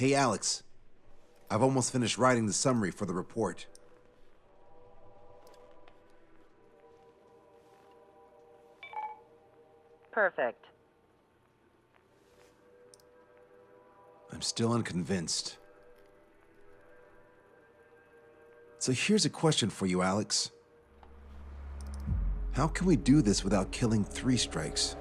Hey, Alex. I've almost finished writing the summary for the report. Perfect. I'm still unconvinced. So here's a question for you, Alex. How can we do this without killing 3 strikes?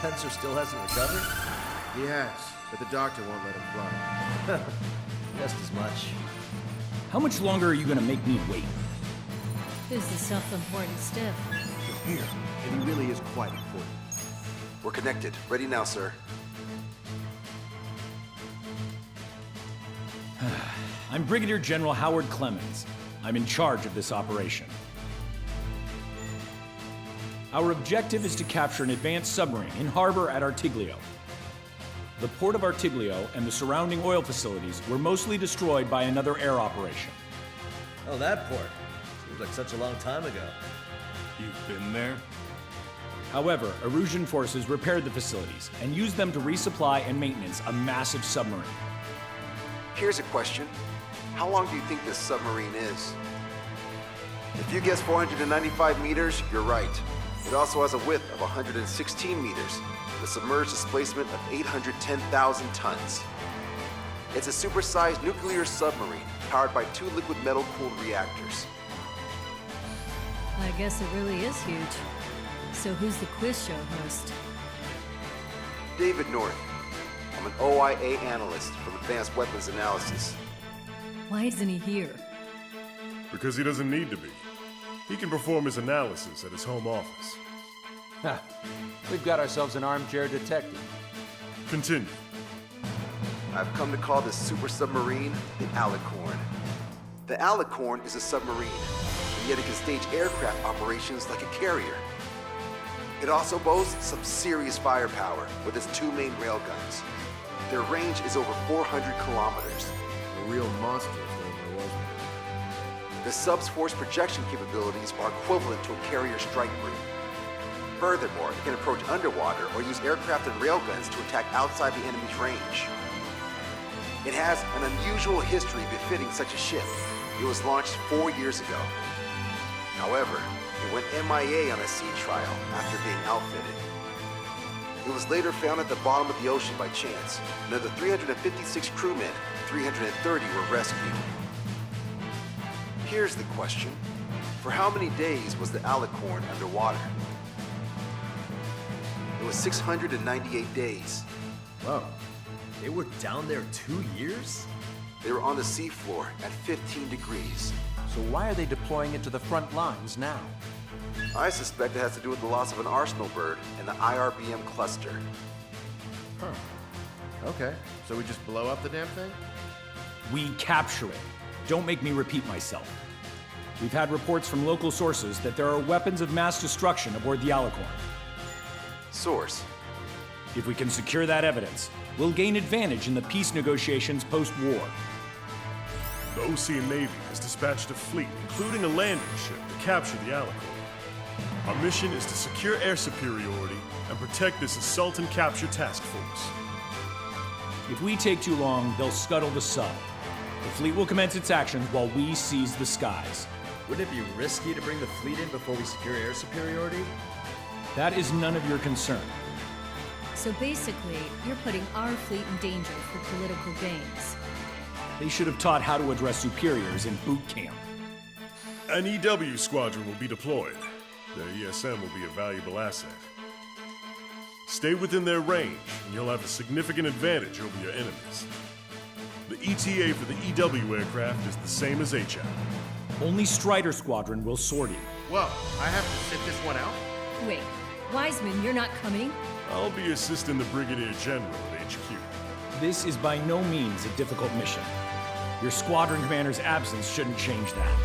Fencer still hasn't recovered? He has, but the doctor won't let him fly. Just as much. How much longer are you gonna make me wait? Who's the self-important stiff? Here, and he really is quite important. We're connected. Ready now, sir. I'm Brigadier General Howard Clemens. I'm in charge of this operation. Our objective is to capture an advanced submarine in harbor at Artiglio. The port of Artiglio and the surrounding oil facilities were mostly destroyed by another air operation. Oh, that port. Seems like such a long time ago. You've been there? However, Erusian forces repaired the facilities and used them to resupply and maintenance a massive submarine. Here's a question. How long do you think this submarine is? If you guess 495 meters, you're right. It also has a width of 116 meters, with a submerged displacement of 810,000 tons. It's a supersized nuclear submarine powered by 2 liquid metal-cooled reactors. I guess it really is huge. So who's the quiz show host? David North. I'm an OIA analyst from Advanced Weapons Analysis. Why isn't he here? Because he doesn't need to be. He can perform his analysis at his home office. Ha! We've got ourselves an armchair detective. Continue. I've come to call this super submarine the Alicorn. The Alicorn is a submarine, and yet it can stage aircraft operations like a carrier. It also boasts some serious firepower with its 2 main railguns. Their range is over 400 kilometers. A real monster if there was one. The sub's force projection capabilities are equivalent to a carrier strike group. Furthermore, it can approach underwater or use aircraft and railguns to attack outside the enemy's range. It has an unusual history befitting such a ship. It was launched 4 years ago. However, it went MIA on a sea trial after being outfitted. It was later found at the bottom of the ocean by chance, and of the 356 crewmen, 330 were rescued. Here's the question. For how many days was the Alicorn underwater? It was 698 days. Whoa. They were down there 2 years? They were on the seafloor at 15 degrees. So why are they deploying it to the front lines now? I suspect it has to do with the loss of an arsenal bird in the IRBM cluster. Huh. Okay, so we just blow up the damn thing? We capture it. Don't make me repeat myself. We've had reports from local sources that there are weapons of mass destruction aboard the Alicorn. Source. If we can secure that evidence, we'll gain advantage in the peace negotiations post-war. The Ocean Navy has dispatched a fleet, including a landing ship, to capture the Alicorn. Our mission is to secure air superiority and protect this assault and capture task force. If we take too long, they'll scuttle the sub. The fleet will commence its actions while we seize the skies. Wouldn't it be risky to bring the fleet in before we secure air superiority? That is none of your concern. So basically, you're putting our fleet in danger for political gains. They should have taught how to address superiors in boot camp. An EW squadron will be deployed. Their ESM will be a valuable asset. Stay within their range, and you'll have a significant advantage over your enemies. The ETA for the EW aircraft is the same as HAL. Only Strider Squadron will sortie. Whoa, I have to sit this one out? Wait, Wiseman, you're not coming? I'll be assisting the Brigadier General at HQ. This is by no means a difficult mission. Your squadron commander's absence shouldn't change that.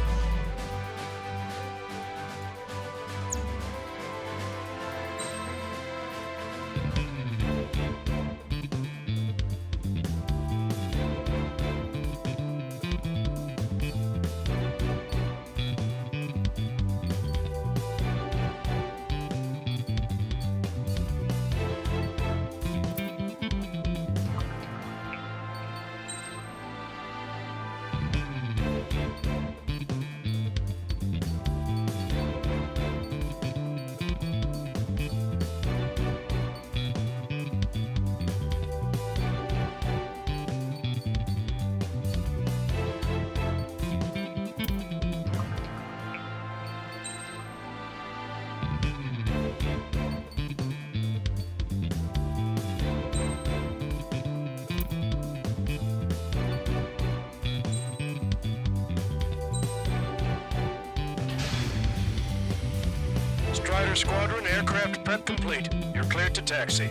Strider Squadron, aircraft prep complete. You're cleared to taxi.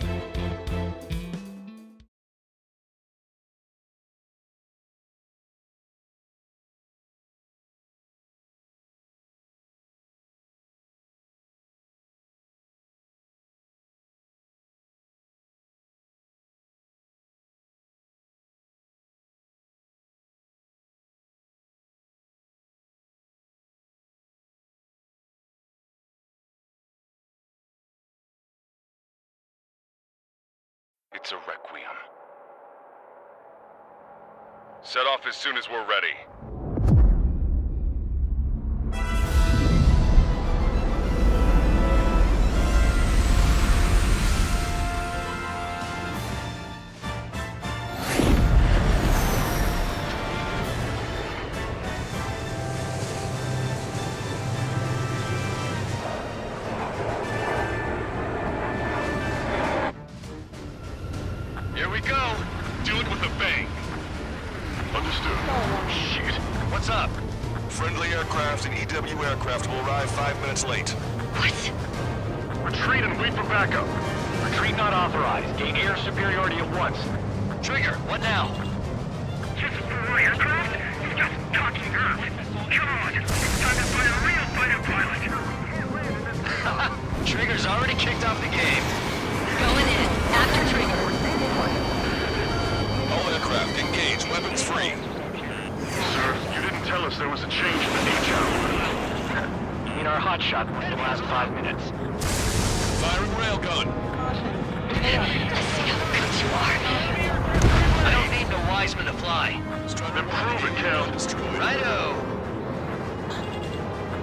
It's a requiem. Set off as soon as we're ready. Here we go. Do it with a bang. Understood. Shit. What's up? Friendly aircraft and EW aircraft will arrive 5 minutes late. What? Retreat and wait for backup. Retreat not authorized. Gain air superiority at once. Trigger, what now? Aircraft? You're just talking earth. Come on, it's time to find a real fighter pilot. Trigger's already kicked off the game. Going in. After trigger. All aircraft, engage. Weapons free. Sir, you didn't tell us there was a change in the detail. You mean our hotshot within the last 5 minutes? Firing railgun. I see how good you are. I don't need no Wiseman to fly. Then prove it, Cal. Righto.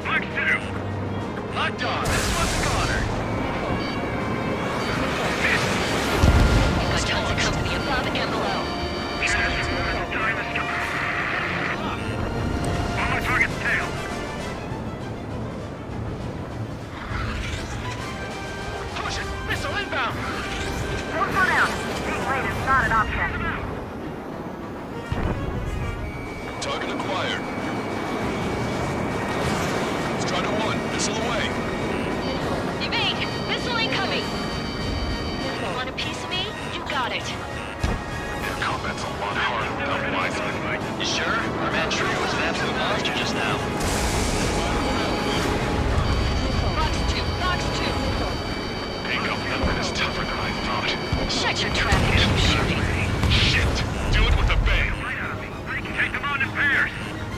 Mark 2. Locked on. This one's a goner. Got tons of company above and below. On my target's tail. Push it. Missile inbound. Don't slow down. Being late is not an option. Target acquired. Strider 1, missile away. Evade! Missile incoming! Want a piece of me? You got it. Their combat's a lot harder without Wiseman. You sure? Our man Trigger was an absolute monster just now. Box 2! Box 2! Hang up, nothing is tougher than I thought. Shut your trap and keep shooting. Shit! Do it with a bang. Take them on in pairs.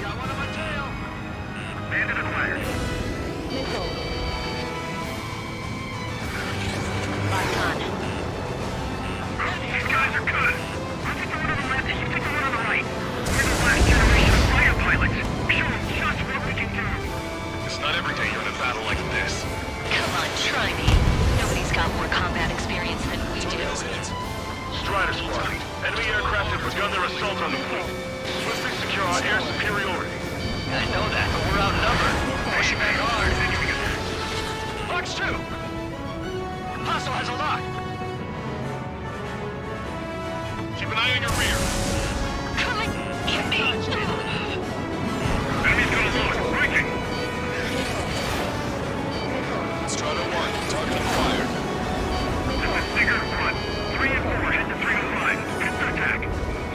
Got one on my tail. Bandit acquired. Lock on. These guys are good. I'll take the one on the left and you take the one on the right. We're the last generation of fighter pilots. Show them just what we can do. It's not every day you're in a battle like this. Come on, try me. Nobody's got more combat experience than we do. Strider Squad. Enemy aircraft have begun their assault on the fleet. Swiftly secure our air superiority. I know that, but we're outnumbered. Pushing back hard. Box 2. Hostile has a lock. Keep an eye on your rear. Coming! Get me! Enemy's gonna launch. Breaking. Strider 1, target acquired. This is Sigurd 1. 3 and 4 head to 305. Counterattack.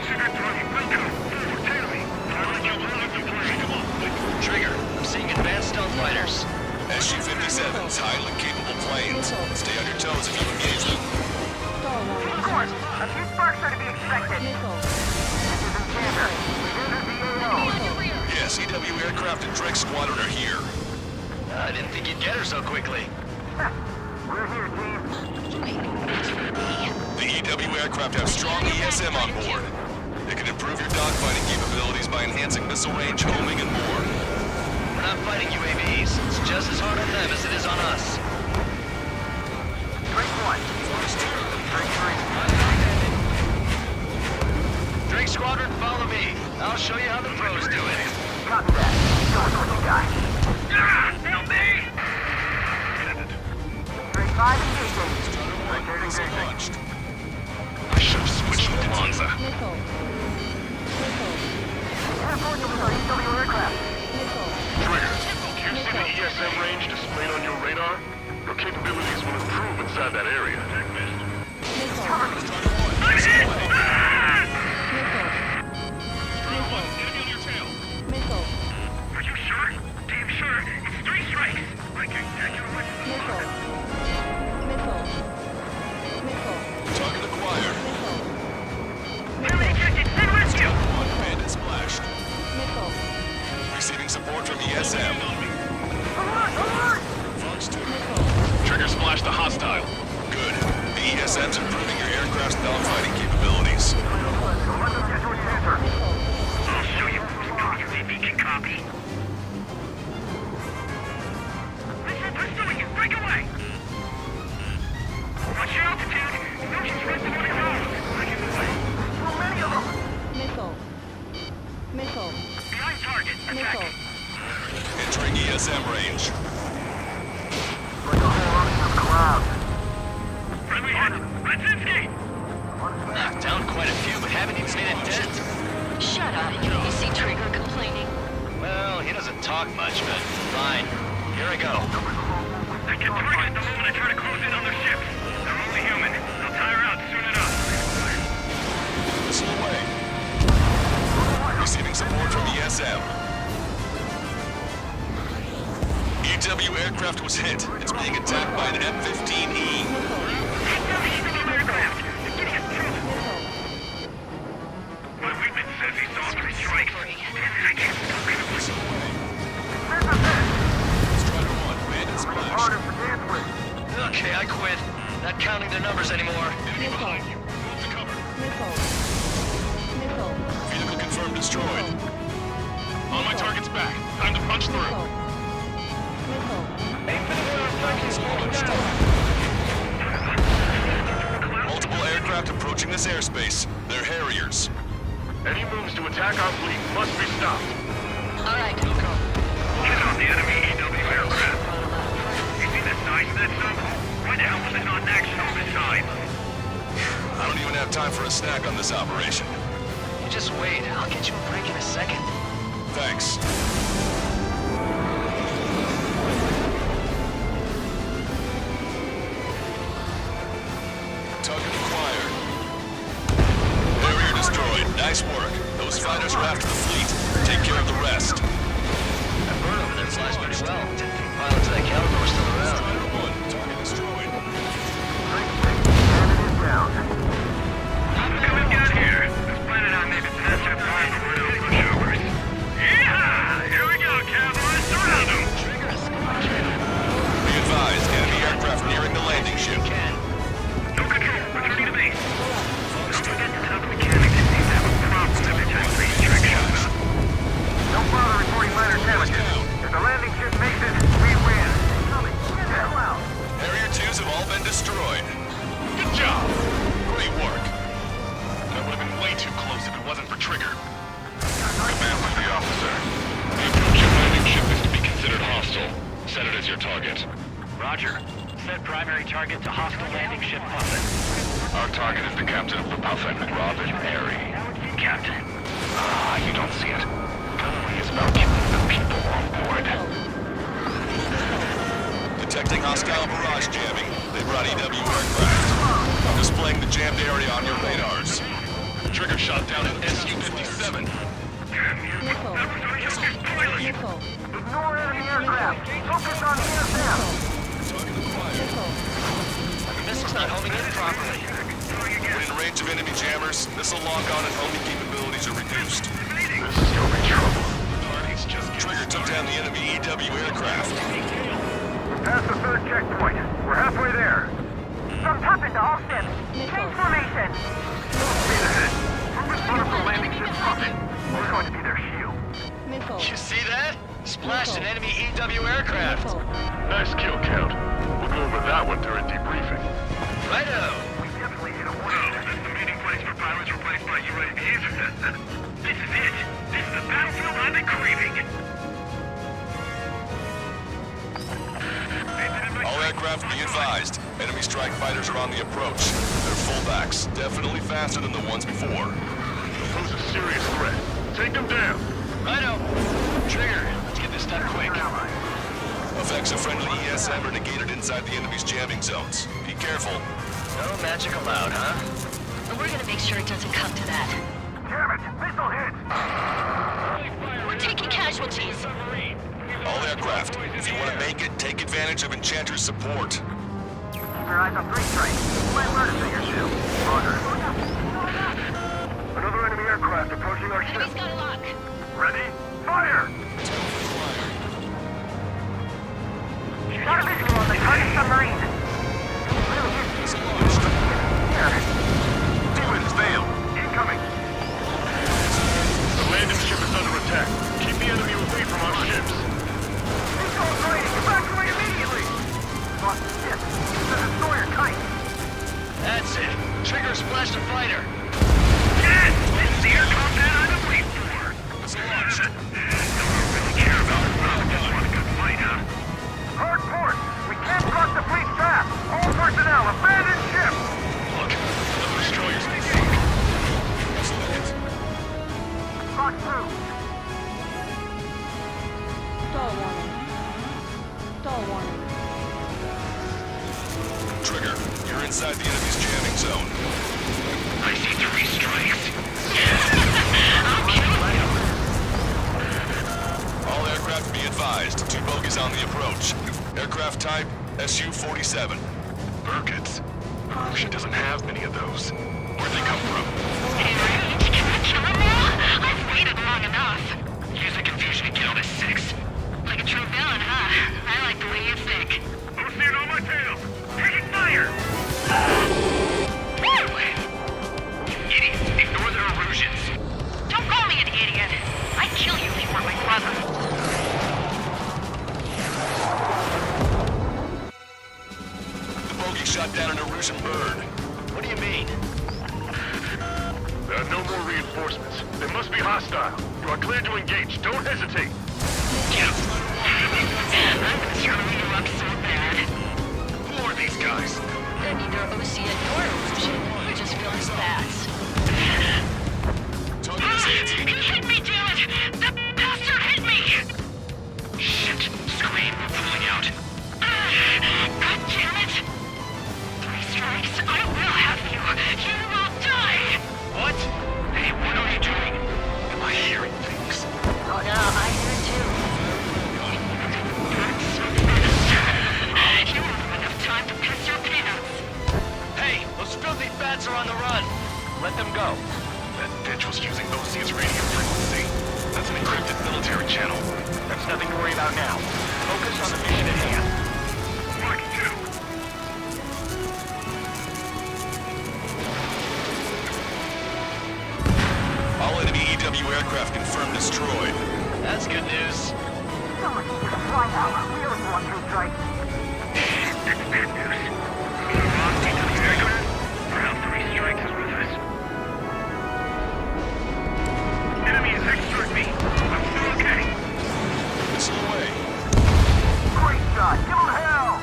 Sigurd 3, Wilco. 4, tail me. Pilot, you'll have to play. Come on. Trigger, I'm seeing advanced stealth fighters. SU-57s, highly capable planes. Stay on your toes if you engage them. Of course. A few sparks are to be expected. This is Enchanter. We've entered the AO. Yes, EW aircraft and Drake Squadron are here. I didn't think you'd get her so quickly. We're here, team. The EW aircraft have strong ESM on board. They can improve your dogfighting capabilities by enhancing missile range, homing, and more. We're not fighting UAVs. It's just as hard on them as it is on us. Drake 1. Drake 3. Drake Squadron, follow me. I'll show you how the pros do it. Copy that. Show us what you got. Help me! Drake 5 engaging. Missile launched. I should have switched with Monza. Airport with our EW aircraft. Trigger, do you see the ESM range displayed on your radar? Your capabilities will improve inside that area. Are you sure? Damn sure. It's 3 strikes. I can tell you what. Target acquired. Enemy ejected. Send rescue. One bandit splashed. Receiving support from ESM. Fox 2. Trigger splashed the hostile. Good. The ESM's improving your aircraft's dogfighting capabilities. I'll show you if he can copy. Listen, pursuing you. Break away. Watch your altitude. No she's resting on his own. So many of them. Behind target. Attack. Entering ESM range. Friendly hit. Radzinski. Knocked down quite a few, but haven't even made a dent. Shut up. You see Trigger complaining. Well, he doesn't talk much, but fine. Here I go. I get triggered the moment I try to close in on their ships. They're only human. They'll tire out soon enough. Missile away. Receiving support from ESM. EW aircraft was hit. It's being attacked by an M-15E. My wingman says he saw 3 strikes. I can't stop it. Strider 1, bandit splash. Okay, I quit. Not counting their numbers anymore. Enemy behind you. Move to cover. Vehicle confirmed destroyed. On my target's back. Time to punch through. Launched. Multiple aircraft approaching this airspace. They're Harriers. Any moves to attack our fleet must be stopped. All right. Get on the enemy EW aircraft. You see the size of that stuff? Why the hell was it not in action all this time? I don't even have time for a snack on this operation. You just wait. I'll get you a break in a second. Thanks. Target acquired. Barrier destroyed. Nice work. Those fighters are after the fleet. Take care of the rest. That bird over there flies pretty well. Didn't think pilots of that caliber were still around. Strider 1, target destroyed. What we got here? This planet I made its massive time for no pushovers. Yeehaw! Here we go, cowboys. Surround them! Be advised, enemy aircraft nearing the landing ship. No control. Returning to base. Don't forget to tell the mechanics he seems to have a problem every time these trick shots. Don't bother reporting minor damages. If the landing ship makes it, we win. Get the hell out! Harrier 2s have all been destroyed. Good job! Great work. That would have been way too close if it wasn't for Trigger. Command to the officer. The approaching landing ship is to be considered hostile. Set it as your target. Roger. Set primary target to hostile landing ship Puffin. Our target is the captain of the Puffin, Robin Airy. Captain. Ah, you don't see it. Gunnery is about killing the people on board. Detecting hostile barrage jamming. They brought EW aircraft. Displaying the jammed area on your radars. Trigger shot down an SU-57. Ignore enemy aircraft. Focus on ESM. Target acquired. The missile's not homing in properly. When in range of enemy jammers, missile lock-on and homing capabilities are reduced. This is gonna be trouble. Parties just Trigger took down the enemy EW aircraft. Past the 3rd checkpoint. We're halfway there. From Puffin to all ships. Change formation. Speed ahead. Focus on the landing ship Puffin. We're going to be their shield. You see that? Splashed an enemy EW aircraft. Nice kill count. We'll go over that one during debriefing. Righto. We definitely hit a wall. This is the meeting place for pilots replaced by UAVs. This is it. This is the battlefield I've been craving. All aircraft be advised. Enemy strike fighters are on the approach. They're fullbacks, definitely faster than the ones before. They'll pose a serious threat. Take them down. Righto. Trigger. Let's get this done quick. A effects of friendly ESM are negated inside the enemy's jamming zones. Be careful. No magic allowed, huh? We're gonna make sure it doesn't come to that. Damn it! Missile hit! We're taking casualties. All aircraft, if you want to make it, take advantage of Enchanter's support. Keep your eyes on 3 strikes. Might learn a thing or two. Roger. Another enemy aircraft approaching our ship. Enemy's got a lock. Ready? Fire! Got a visual on the target submarine. Demons fail. Incoming. The landing ship is under attack. Keep the enemy away from our ships. Missiles rating. Evacuate immediately. Lost the ship. The destroyer kite. That's it. Trigger splashed a fighter. Yes! This is the air combat I've been waiting for. It's launched. Don't really care about it. Just want a good fight, huh? Hard port. We can't cross the fleet path. All personnel, abandon ship. Look, another destroyer's been Lock through. Stall warning. Stall warning. Trigger, you're inside the enemy's jamming zone. I see 3 strikes. All aircraft be advised. 2 bogies on the approach. Aircraft type, Su-47. Burkitts. She doesn't have many of those. Where'd they come from? I've waited long enough. Use the confusion and kill this 6. Like a true villain, huh? I like the way you think. Who's seeing on my tail? Taking fire! Idiots, ignore their illusions. Don't call me an idiot. I'd kill you if you weren't my brother. The bogey shot down an Erusian bird. What do you mean? There are no more reinforcements. They must be hostile. You are clear to engage. Don't hesitate. I'm gonna screw you up so bad. Who are these guys? They're neither Ocean nor Erusian. We're just filling spats. Target is anti. He hit me, damn it! The bastard hit me! Shit! Scream, we're pulling out. God damn it! 3 strikes, I will have you! You will die! What? Hey, what are you doing? Am I hearing things? Oh no, I hear it too. That's so fast! You won't have enough time to piss your pants! Hey, those filthy bats are on the run. Let them go. That bitch was using OC's radio frequency. That's an encrypted military channel. That's nothing to worry about now. Focus on the mission at hand. Mark 2. All enemy EW aircraft confirmed destroyed. That's good news. Someone needs to fly out. We really want to strike. That's bad news. We lost each of the aircraft. Round 3 strikes is with us. Enemy is extra me. I'm still okay. Missile away. Great shot. Give him hell.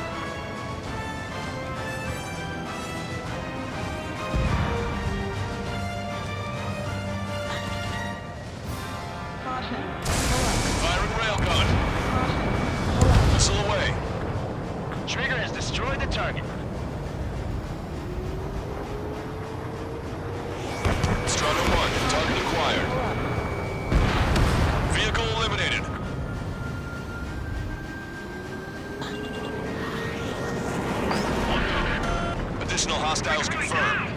Caution. Firing railgun. Missile away. Trigger has destroyed the target. Strata 1, target acquired. Vehicle eliminated. Additional hostiles confirmed.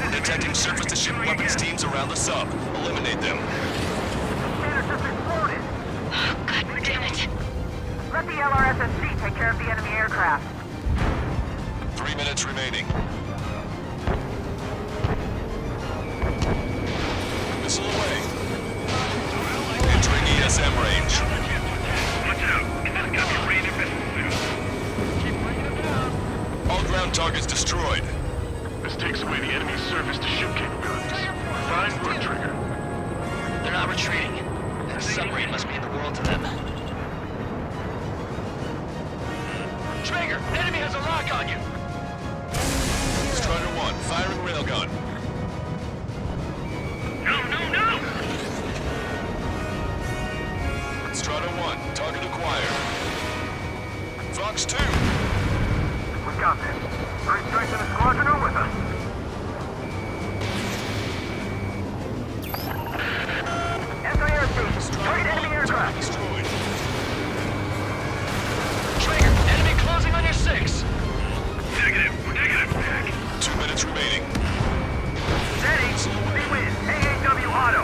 We're detecting surface-to-ship weapons teams around the sub. Eliminate them. Container just exploded. God damn it. Let the LRSMC take care of the enemy aircraft. 3 minutes remaining. Missile away. Entering ESM range. Watch out. It's got the range of missile suit. All ground targets destroyed. This takes away the enemy's surface-to-ship capabilities. Fine work, Trigger. They're not retreating. The submarine must mean the world to them. Trigger, enemy has a lock on you. Strider 1, firing railgun. No, no, no! Strider 1, target acquired. got this. First strikes in the squadron are with us. SIR station. Target enemy aircraft. Trigger, enemy closing on your 6. Negative. Back. 2 minutes remaining. Steady. We win. AAW Auto.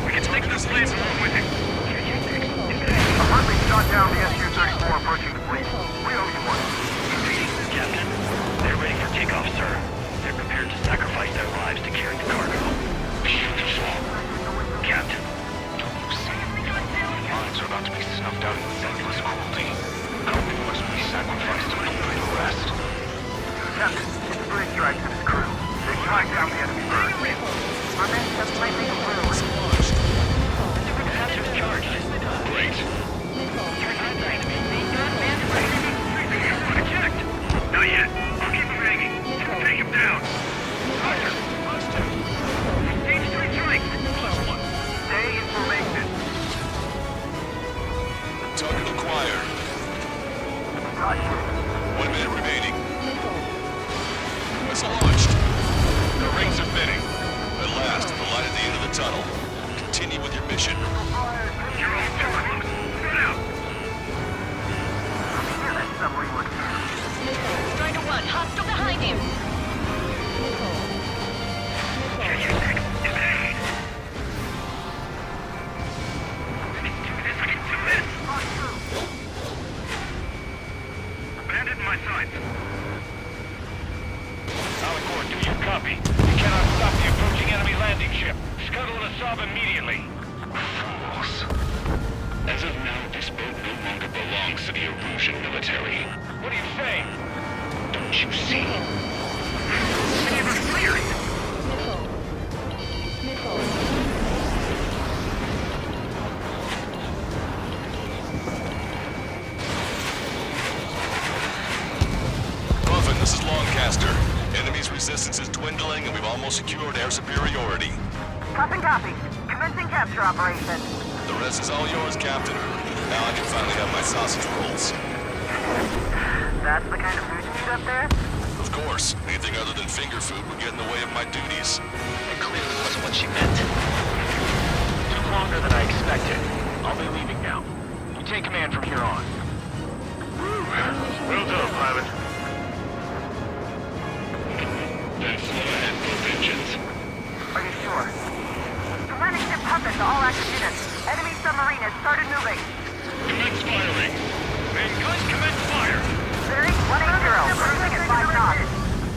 We can take this place along with it. A Huntley shot down the SU-34 approaching the fleet. We owe you one. Captain, they're ready for takeoff, sir. They're prepared to sacrifice their lives to carry the cargo. Beautiful. Captain, Mines are about to be snuffed out in senseless cruelty. Company must be sacrificed to complete the rest. Captain, it's three strikes and his crew. They strike down the enemy first. Our men just might make a through. Hazard charged. Great. Checked. Not yet. I'll keep him hanging. Take him down. Roger. Stage 3 strike. +1. Stay in formation. Target acquired. 1 minute remaining. Missile launched. The rings are fitting. At last, the light at the end of the tunnel. Continue with your mission. You're all too close. Get out. Hear that submarine was here. Striker 1, hostile behind him. Bandit in my sights. Alicorn, do you copy? You cannot stop the approaching enemy landing ship. Scuttle the sub immediately. Fools. As of now, this boat no longer belongs to the Erusian military. What do you say? Don't you see? Receiver cleared. Buffin, this is Longcaster. Enemy's resistance is dwindling and we've almost secured air superiority. Copy. Commencing capture operation. The rest is all yours, Captain. Now I can finally have my sausage rolls. That's the kind of food you eat up there? Of course, anything other than finger food would get in the way of my duties. it clearly wasn't what she meant. Took longer than I expected. I'll be leaving now. You take command from here on. Well done, pilot. Then slow ahead, both engines. Are you sure? The landing ship Puppet to all active units. Enemy submarine has started moving. Commence firing. Main guns commence fire. Siri, 180, cruising at 5 knots.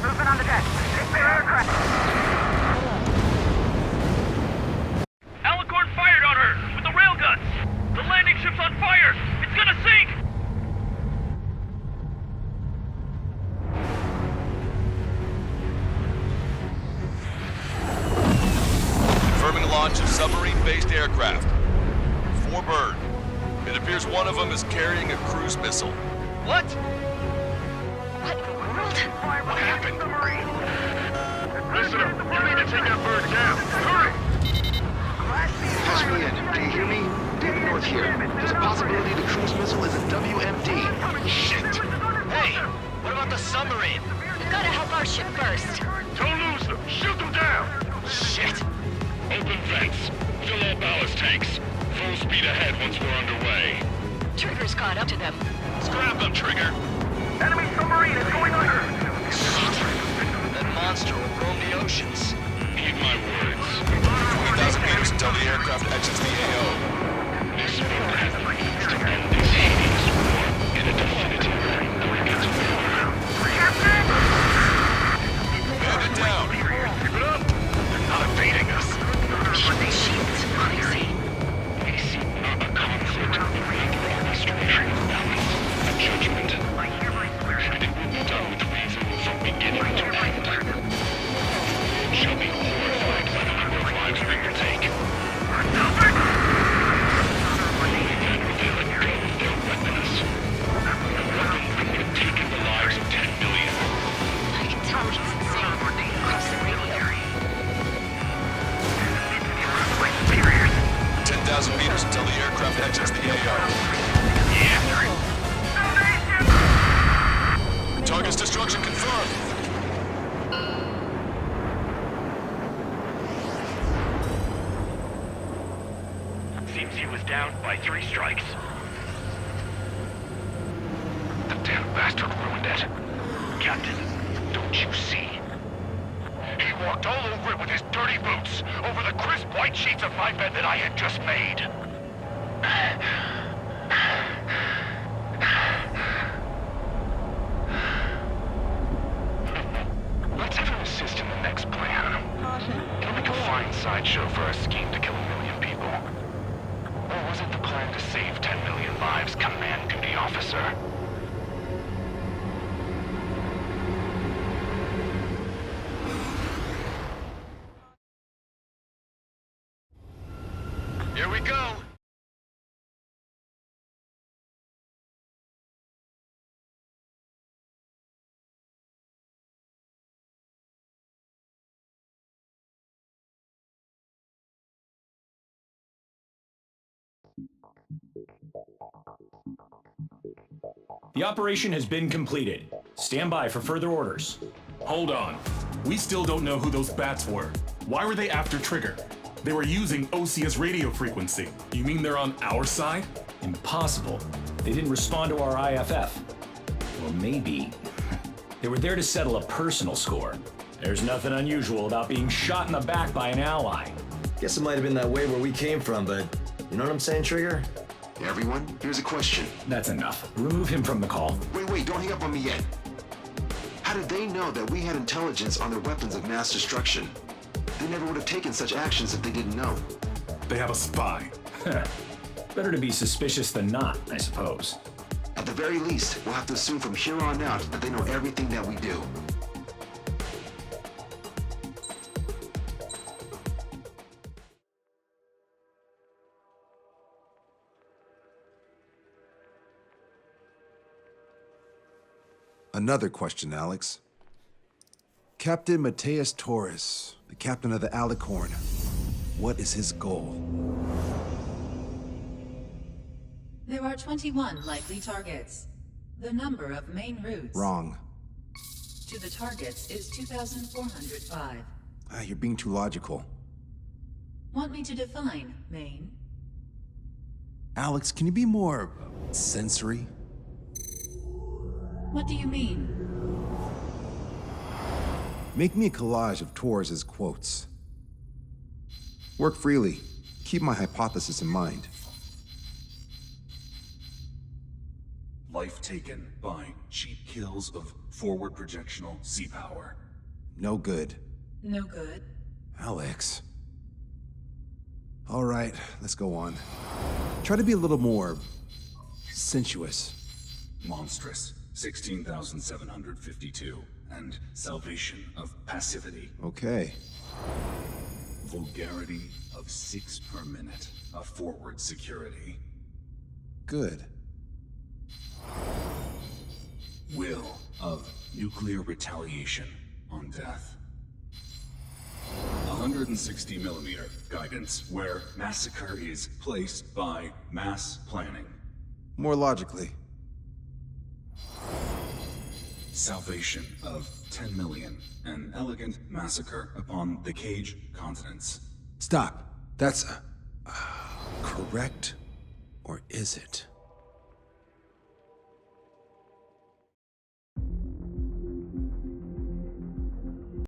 Movement on the deck. Their aircraft. Alicorn fired on her with the railgun. The landing ship's on fire. It's gonna sink. Confirming launch of submarine-based aircraft. 4 bird. It appears one of them is carrying a cruise missile. What? What in the world? What happened? Listen up. You need to take that bird down. Hurry! Patch me in. Do you hear me? David North here. There's a possibility the cruise missile is a WMD. Shit! Hey, what about the submarine? We've got to help our ship first. Don't lose them. Shoot them down. Shit. Open vents. Fill all ballast tanks. Full speed ahead once we're underway. Trigger's caught up to them. Scrap them, Trigger! Enemy submarine is going under. That monster will roam the oceans. Heed my words. 20,000 meters until the aircraft exits the AO. This boat has the means to end this hideous war in a definitive and manner. Bandit down! Keep it up! They're not evading us. Shields, crazy. We seek not a conflict, but regular orchestration of balance, a judgment. destruction confirmed. Seems he was down by 3 strikes. The damn bastard ruined it. Captain, Don't you see? He walked all over it with his dirty boots, over the crisp white sheets of my bed that I had just made. Let's have him assist in the next plan. Caution. It'll make a fine sideshow for our scheme to kill 1 million people. Or was it the plan to save 10 million lives, Command Duty Officer? Here we go. The operation has been completed. Stand by for further orders. Hold on. We still don't know who those bats were. Why were they after Trigger? They were using Osea's radio frequency. You mean they're on our side? Impossible. They didn't respond to our IFF. Or maybe they were there to settle a personal score. There's nothing unusual about being shot in the back by an ally. Guess it might have been that way where we came from, but you know what I'm saying, Trigger? Everyone, here's a question. That's enough. Remove him from the call. Wait, don't hang up on me yet. How did they know that we had intelligence on their weapons of mass destruction? They never would have taken such actions if they didn't know. They have a spy. Better to be suspicious than not, I suppose. At the very least, we'll have to assume from here on out that they know everything that we do. Another question, Alex. Captain Mateus Torres, the captain of the Alicorn. What is his goal? There are 21 likely targets. The number of main routes Wrong. to the targets is 2,405. You're being too logical. Want me to define main? Alex, can you be more sensory? What do you mean? Make me a collage of Torres' quotes. Work freely. Keep my hypothesis in mind. Life taken by cheap kills of forward projectional sea power. No good. No good. Alex. All right, let's go on. Try to be a little more sensuous. Monstrous, 16,752. And salvation of passivity. Okay. Vulgarity of 6 per minute of forward security. Good. Will of nuclear retaliation on death. 160 millimeter guidance where massacre is placed by mass planning. More logically. Salvation of 10 million. An elegant massacre upon the Cage continents. Stop. That's correct, or is it?